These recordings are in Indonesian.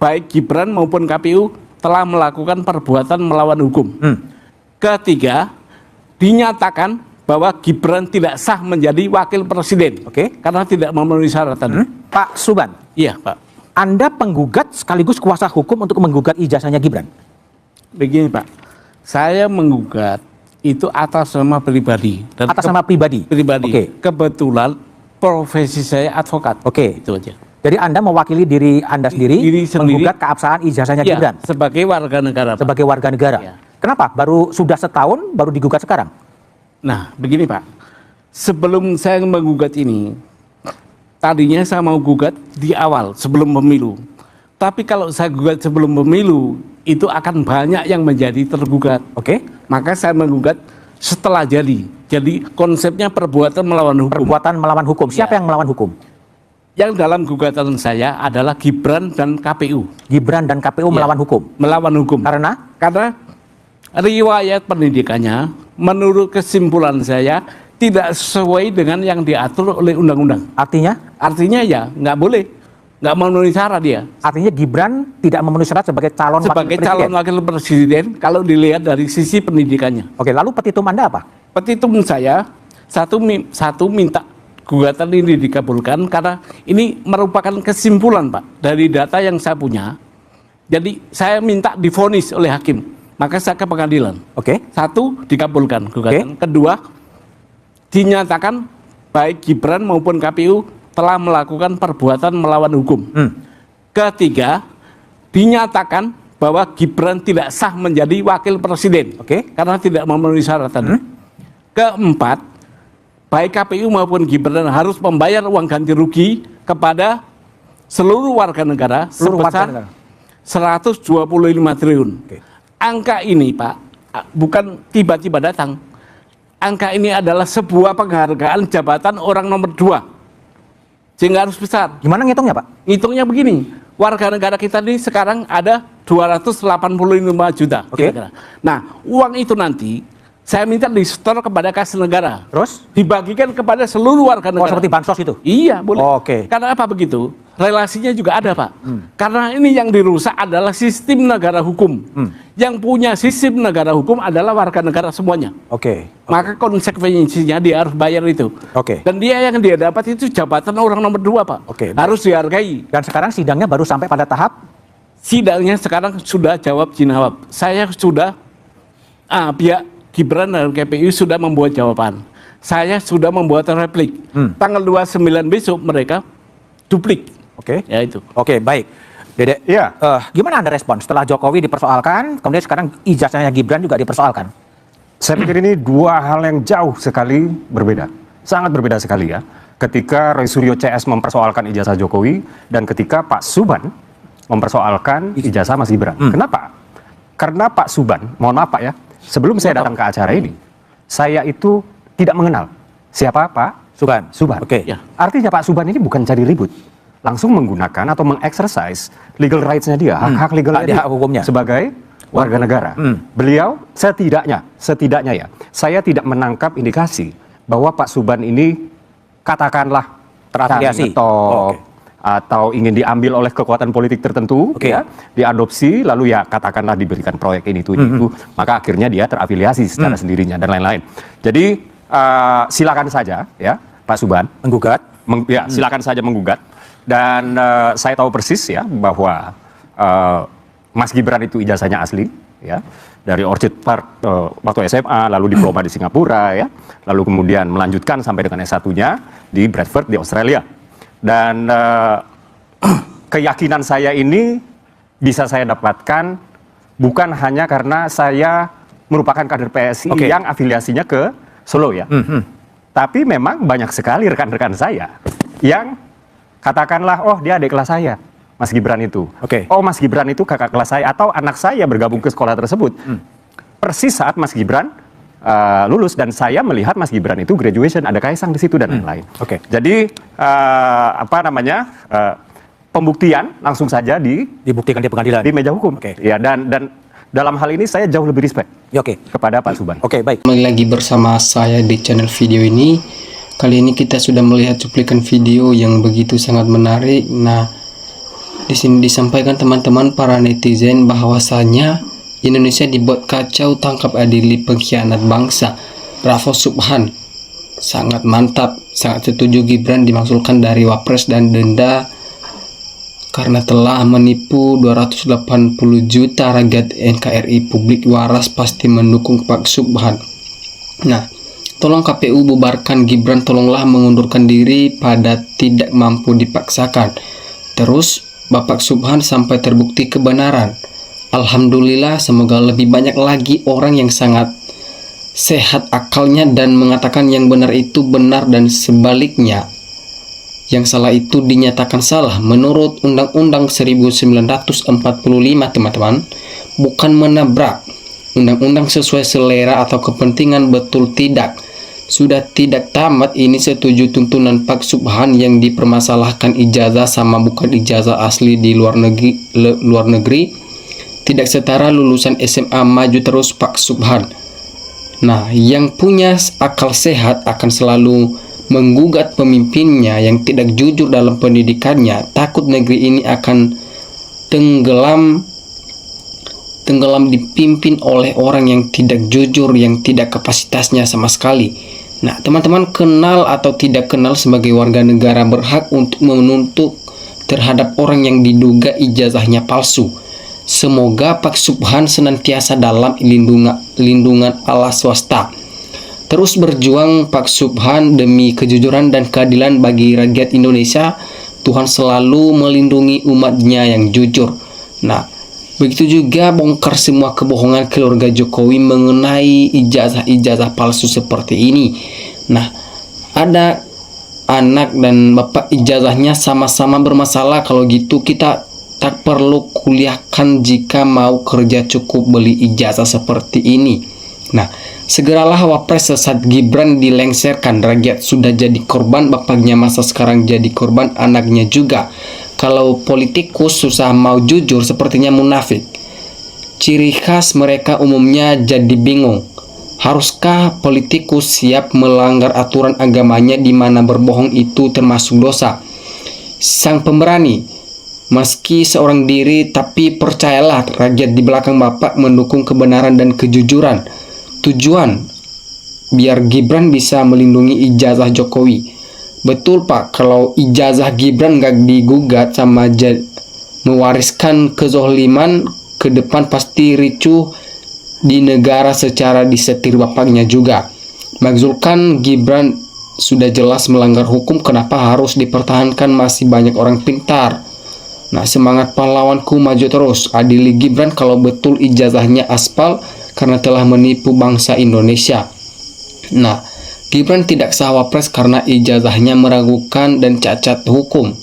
baik Gibran maupun KPU telah melakukan perbuatan melawan hukum. Ketiga, dinyatakan bahwa Gibran tidak sah menjadi wakil presiden. Karena tidak memenuhi syarat tadi. Pak Suban. Iya, Pak. Anda penggugat sekaligus kuasa hukum untuk menggugat ijazahnya Gibran. Begini, Pak. Saya menggugat itu atas nama pribadi. Dan atas nama pribadi? Pribadi. Kebetulan profesi saya advokat. Itu aja. Jadi Anda mewakili diri Anda sendiri, menggugat keabsahan ijazahnya Gibran? Sebagai warga negara, Pak. Sebagai warga negara. Kenapa? Sudah setahun, baru digugat sekarang? Nah, begini Pak. Sebelum saya menggugat ini, tadinya saya mau gugat di awal, sebelum pemilu. Tapi kalau saya gugat sebelum pemilu, itu akan banyak yang menjadi tergugat. Maka saya menggugat setelah jadi. Jadi konsepnya perbuatan melawan hukum. Perbuatan melawan hukum. Siapa yang melawan hukum? Yang dalam gugatan saya adalah Gibran dan KPU. Gibran dan KPU melawan hukum? Melawan hukum. Karena riwayat pendidikannya menurut kesimpulan saya tidak sesuai dengan yang diatur oleh undang-undang. Artinya? Artinya ya nggak boleh. Nggak memenuhi syarat dia. Artinya Gibran tidak memenuhi syarat sebagai calon wakil presiden kalau dilihat dari sisi pendidikannya. Lalu petitum Anda apa? Petitum saya satu minta gugatan ini dikabulkan karena ini merupakan kesimpulan Pak dari data yang saya punya. Jadi saya minta divonis oleh hakim, maka saya ke pengadilan. Satu, dikabulkan gugatan. Kedua, dinyatakan baik Gibran maupun KPU telah melakukan perbuatan melawan hukum. Ketiga, dinyatakan bahwa Gibran tidak sah menjadi wakil presiden. Karena tidak memenuhi syarat tadi. Keempat, baik KPU maupun Gibran harus membayar uang ganti rugi kepada seluruh warga negara sebesar 125 triliun. Angka ini Pak, bukan tiba-tiba datang. Angka ini adalah sebuah penghargaan jabatan orang nomor 2. Sehingga harus besar. Gimana ngitungnya Pak? Ngitungnya begini, warga negara kita ini sekarang ada 285 juta. Nah, uang itu nanti saya minta disetor kepada kas negara. Terus? Dibagikan kepada seluruh warga negara. Seperti bansos itu? Iya, boleh. Karena apa begitu? Relasinya juga ada Pak. Karena ini yang dirusak adalah sistem negara hukum. Yang punya sistem negara hukum adalah warga negara semuanya. Maka konsekuensinya dia harus bayar itu. Dan dia yang dia dapat itu jabatan orang nomor 2 Pak. Harus dihargai. Dan sekarang sidangnya baru sampai pada tahap? Sidangnya sekarang sudah jawab jinawab. Saya sudah pihak Gibran dan KPU sudah membuat jawaban. Saya sudah membuat replik. Tanggal 29 besok mereka duplik. Ya itu. Baik. Dede, gimana Anda respon setelah Jokowi dipersoalkan, kemudian sekarang ijazahnya Gibran juga dipersoalkan? Saya pikir ini dua hal yang jauh sekali berbeda. Sangat berbeda sekali ya. Ketika Roy Suryo CS mempersoalkan ijazah Jokowi dan ketika Pak Suban mempersoalkan ijazah Mas Gibran. Kenapa? Karena Pak Suban, mohon maaf Pak ya, sebelum saya datang ke acara ini, saya itu tidak mengenal siapa Pak Suban. Artinya Pak Suban ini bukan cari ribut, langsung menggunakan atau mengexercise legal rights-nya dia, hak-hak legalnya dia hukumnya sebagai warga negara. Beliau setidaknya ya, saya tidak menangkap indikasi bahwa Pak Suban ini katakanlah terafiliasi atau ingin diambil oleh kekuatan politik tertentu, ya, diadopsi, lalu ya katakanlah diberikan proyek ini itu, maka akhirnya dia terafiliasi secara sendirinya dan lain-lain. Jadi silakan saja ya Pak Suban menggugat, silakan saja menggugat. Dan saya tahu persis ya bahwa Mas Gibran itu ijazahnya asli, ya, dari Orchid Park waktu SMA, lalu diploma di Singapura, ya, lalu kemudian melanjutkan sampai dengan S1-nya di Bradford di Australia. Dan keyakinan saya ini bisa saya dapatkan bukan hanya karena saya merupakan kader PSI yang afiliasinya ke Solo ya, tapi memang banyak sekali rekan-rekan saya yang katakanlah, oh dia adik kelas saya, Mas Gibran itu. Oh Mas Gibran itu kakak kelas saya, atau anak saya bergabung ke sekolah tersebut. Persis saat Mas Gibran lulus dan saya melihat Mas Gibran itu graduation, ada Kaisang di situ dan lain-lain. Jadi pembuktian langsung saja dibuktikan di pengadilan, di meja hukum. Ya, dan dalam hal ini saya jauh lebih respect kepada Pak Suban. Baik. Kembali lagi bersama saya di channel video ini. Kali ini kita sudah melihat cuplikan video yang begitu sangat menarik. Nah, Di sini disampaikan teman-teman para netizen bahwasanya Indonesia dibuat kacau, tangkap adili pengkhianat bangsa. Bravo Subhan. Sangat mantap, sangat setuju Gibran dimaksudkan dari Wapres dan denda karena telah menipu 280 juta rakyat NKRI. Publik waras pasti mendukung Pak Subhan. Nah, tolong KPU bubarkan Gibran, tolonglah mengundurkan diri pada tidak mampu dipaksakan. Terus Bapak Subhan sampai terbukti kebenaran. Alhamdulillah, semoga lebih banyak lagi orang yang sangat sehat akalnya dan mengatakan yang benar itu benar dan sebaliknya yang salah itu dinyatakan salah menurut Undang-Undang 1945, teman-teman. Bukan menabrak undang-undang sesuai selera atau kepentingan, betul tidak. Sudah tidak tamat ini setuju tuntunan Pak Subhan yang dipermasalahkan ijazah sama bukan ijazah asli di luar negeri. Tidak setara lulusan SMA, maju terus Pak Subhan. Nah, yang punya akal sehat akan selalu menggugat pemimpinnya yang tidak jujur dalam pendidikannya. Takut negeri ini akan tenggelam dipimpin oleh orang yang tidak jujur, yang tidak kapasitasnya sama sekali. Nah, teman-teman, kenal atau tidak kenal, sebagai warga negara berhak untuk menuntut terhadap orang yang diduga ijazahnya palsu. Semoga Pak Subhan senantiasa dalam lindungan Allah swasta. Terus berjuang Pak Subhan demi kejujuran dan keadilan bagi rakyat Indonesia. Tuhan selalu melindungi umatnya yang jujur. Nah, begitu juga bongkar semua kebohongan keluarga Jokowi mengenai ijazah-ijazah palsu seperti ini. Nah, ada anak dan bapak ijazahnya sama-sama bermasalah. Kalau gitu kita tak perlu kuliahkan, jika mau kerja cukup beli ijazah seperti ini. Nah, segeralah Wapres sesat Gibran dilengsarkan. Rakyat sudah jadi korban, bapaknya masa sekarang jadi korban, anaknya juga. Kalau politikus susah mau jujur, sepertinya munafik. Ciri khas mereka umumnya jadi bingung. Haruskah politikus siap melanggar aturan agamanya di mana berbohong itu termasuk dosa? Sang pemberani, meski seorang diri, tapi percayalah rakyat di belakang Bapak mendukung kebenaran dan kejujuran. Tujuan biar Gibran bisa melindungi ijazah Jokowi. Betul Pak, kalau ijazah Gibran gak digugat sama mewariskan kezoliman ke depan, pasti ricuh di negara secara disetir bapaknya juga. Maksudkan Gibran sudah jelas melanggar hukum, kenapa harus dipertahankan? Masih banyak orang pintar. Nah, semangat pahlawanku, maju terus. Adili Gibran kalau betul ijazahnya aspal karena telah menipu bangsa Indonesia. Nah, Gibran tidak sah Wapres karena ijazahnya meragukan dan cacat hukum.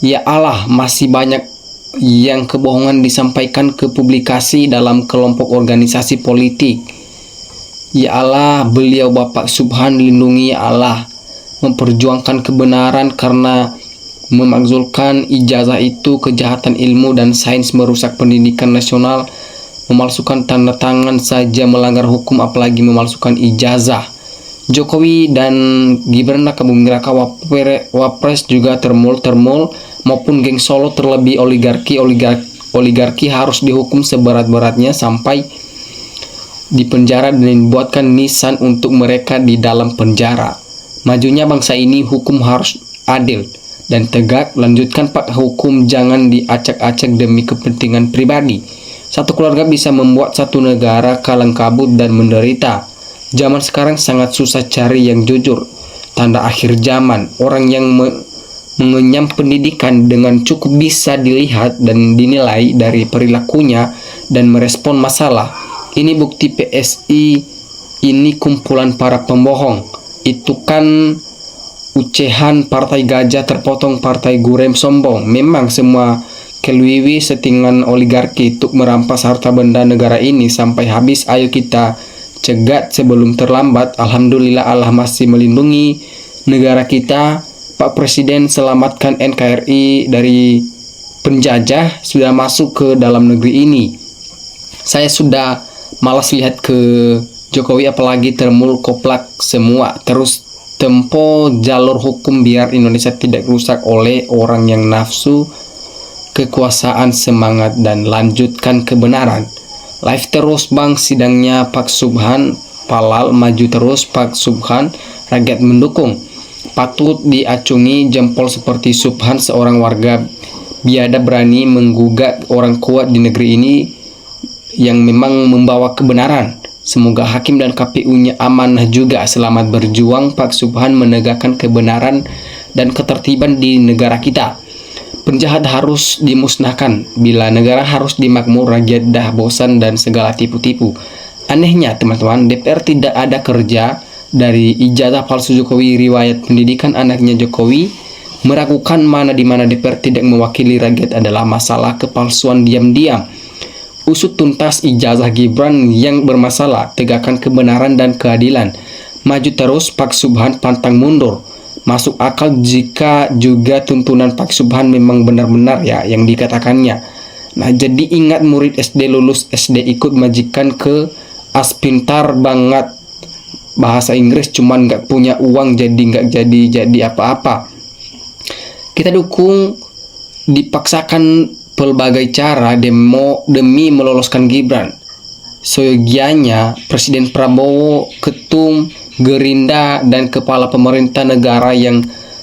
Ya Allah, masih banyak yang kebohongan disampaikan ke publikasi dalam kelompok organisasi politik. Ya Allah, beliau Bapak Subhan lindungi, ya Allah. Memperjuangkan kebenaran karena memakzulkan ijazah itu kejahatan ilmu dan sains, merusak pendidikan nasional. Memalsukan tanda tangan saja melanggar hukum, apalagi memalsukan ijazah. Jokowi dan Gibran raka buming raka Wapres juga termul maupun geng Solo, terlebih oligarki harus dihukum seberat-beratnya sampai di penjara dan dibuatkan nisan untuk mereka di dalam penjara. Majunya bangsa ini hukum harus adil dan tegak. Lanjutkan Pak, hukum jangan diacak-acak demi kepentingan pribadi. Satu keluarga bisa membuat satu negara kalang kabut dan menderita. Zaman sekarang sangat susah cari yang jujur. Tanda akhir zaman. Orang yang mengenyam pendidikan dengan cukup bisa dilihat dan dinilai dari perilakunya dan merespon masalah. Ini bukti PSI ini kumpulan para pembohong. Itu kan ucehan partai gajah terpotong, partai gurem sombong. Memang semua kelwiwi settingan oligarki untuk merampas harta benda negara ini sampai habis. Ayo kita cegat sebelum terlambat. Alhamdulillah Allah masih melindungi negara kita. Pak Presiden selamatkan NKRI dari penjajah, sudah masuk ke dalam negeri ini. Saya sudah malas lihat ke Jokowi, apalagi termul koplak semua. Terus tempo jalur hukum biar Indonesia tidak rusak oleh orang yang nafsu kekuasaan, semangat, dan lanjutkan kebenaran. Live terus bang sidangnya Pak Subhan, Palal maju terus Pak Subhan, rakyat mendukung. Patut diacungi jempol seperti Subhan, seorang warga biadab berani menggugat orang kuat di negeri ini yang memang membawa kebenaran. Semoga hakim dan KPU-nya amanah juga. Selamat berjuang Pak Subhan menegakkan kebenaran dan ketertiban di negara kita. Penjahat harus dimusnahkan. Bila negara harus dimakmur, rakyat dah bosan dan segala tipu-tipu. Anehnya teman-teman, DPR tidak ada kerja. Dari ijazah palsu Jokowi, riwayat pendidikan anaknya Jokowi, meragukan mana di mana DPR tidak mewakili rakyat adalah masalah kepalsuan diam-diam. Usut tuntas ijazah Gibran yang bermasalah, tegakkan kebenaran dan keadilan. Maju terus Pak Subhan, pantang mundur. Masuk akal jika juga tuntunan Pak Subhan memang benar-benar ya yang dikatakannya. Nah, jadi ingat murid SD lulus SD ikut majikan ke Aspintar banget bahasa Inggris, cuman nggak punya uang jadi nggak jadi apa-apa. Kita dukung dipaksakan pelbagai cara demi meloloskan Gibran. Seyogianya Presiden Prabowo, Ketum Gerindra, dan Kepala Pemerintah negara yang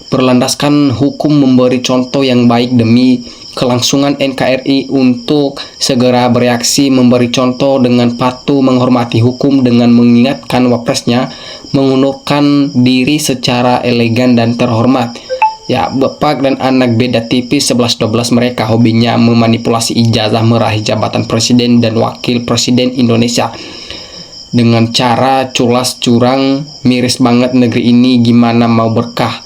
berlandaskan hukum memberi contoh yang baik demi kelangsungan NKRI untuk segera bereaksi, memberi contoh dengan patuh, menghormati hukum dengan mengingatkan wapresnya mengundurkan diri secara elegan dan terhormat. Ya, bapak dan anak beda tipis 11-12 mereka hobinya memanipulasi ijazah meraih jabatan presiden dan wakil presiden Indonesia. Dengan cara culas curang, miris banget negeri ini, gimana mau berkah.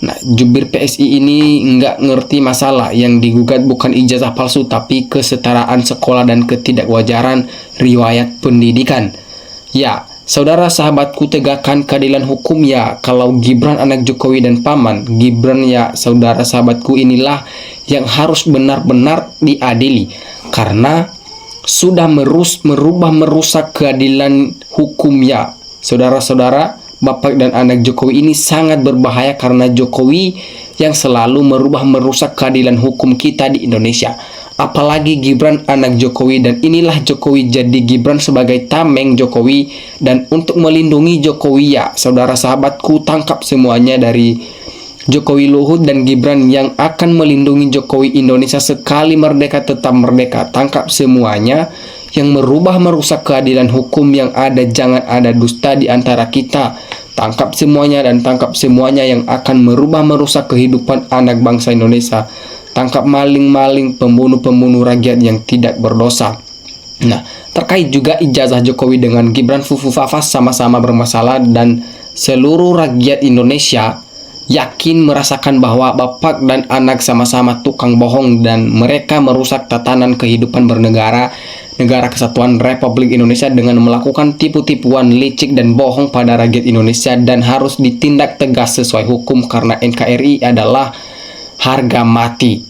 Nah, jubir PSI ini nggak ngerti masalah. Yang digugat bukan ijazah palsu, tapi kesetaraan sekolah dan ketidakwajaran riwayat pendidikan. Ya, saudara sahabatku, tegakkan keadilan hukum ya. Kalau Gibran anak Jokowi dan paman, Gibran ya saudara sahabatku inilah yang harus benar-benar diadili. Karena sudah merusak keadilan hukum ya. Saudara-saudara, bapak dan anak Jokowi ini sangat berbahaya karena Jokowi yang selalu merusak keadilan hukum kita di Indonesia. Apalagi Gibran anak Jokowi, dan inilah Jokowi jadi Gibran sebagai tameng Jokowi. Dan untuk melindungi Jokowi ya saudara sahabatku, tangkap semuanya dari Jokowi, Luhut, dan Gibran yang akan melindungi Jokowi. Indonesia sekali merdeka tetap merdeka. Tangkap semuanya yang merusak keadilan hukum yang ada. Jangan ada dusta di antara kita. Tangkap semuanya, dan tangkap semuanya yang akan merusak kehidupan anak bangsa Indonesia. Tangkap maling-maling, pembunuh-pembunuh rakyat yang tidak berdosa. Nah, terkait juga ijazah Jokowi dengan Gibran, Fufu Fafas sama-sama bermasalah, dan seluruh rakyat Indonesia yakin merasakan bahwa bapak dan anak sama-sama tukang bohong dan mereka merusak tatanan kehidupan bernegara, negara kesatuan Republik Indonesia dengan melakukan tipu-tipuan, licik, dan bohong pada rakyat Indonesia, dan harus ditindak tegas sesuai hukum karena NKRI adalah harga mati.